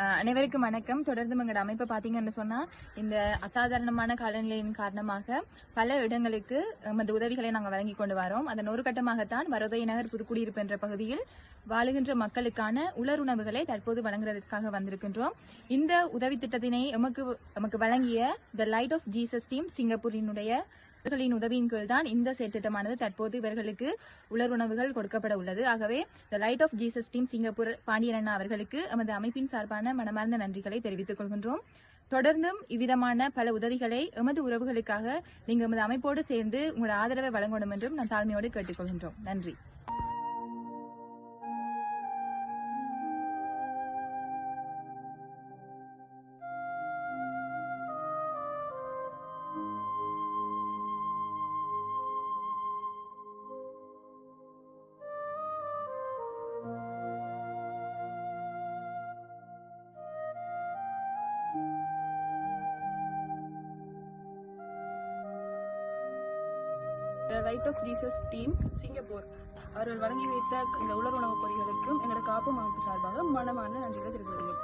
அனைவருக்கும் வணக்கம். தொடர்ந்து எங்களோட அமைப்பை பார்த்தீங்கன்னு சொன்னா இந்த அசாதாரணமான காலநிலையின் காரணமாக பல இடங்களுக்கு எமது உதவிகளை நாங்கள் வழங்கி கொண்டு வரோம். அதன் ஒரு கட்டமாகத்தான் வரோதய நகர் புதுக்குடியிருப்பு என்ற பகுதியில் வாழுகின்ற மக்களுக்கான உலருணவுகளை தற்போது வழங்குவதற்காக வந்திருக்கின்றோம். இந்த உதவி திட்டத்தினை எமக்கு வழங்கிய the light of Jesus team சிங்கப்பூரினுடைய இவர்களின் உதவியின் கீழ் தான் இந்த செயற்திட்டமானது தற்போது இவர்களுக்கு உலருணவுகள் கொடுக்கப்பட உள்ளது. ஆகவே the light of Jesus team Singapore Pandian அண்ணா அவர்களுக்கு எமது அமைப்பின் சார்பான மனமார்ந்த நன்றிகளை தெரிவித்துக் கொள்கின்றோம். தொடர்ந்தும் இவ்விதமான பல உதவிகளை எமது உறவுகளுக்காக நீங்கள் எமது அமைப்போடு சேர்ந்து உங்களோட ஆதரவை வழங்கணும் என்றும் நான் தாழ்மையோடு கேட்டுக்கொள்கின்றோம். நன்றி. Light of Jesus team Singapore அவர்கள் வழங்கி வைத்த இந்த உலர் உணவுப் பொறிகளுக்கும் எங்களோட காப்பு அமைப்பு சார்பாக மனமான நன்றிகளை தெரிவித்துள்ளோம்.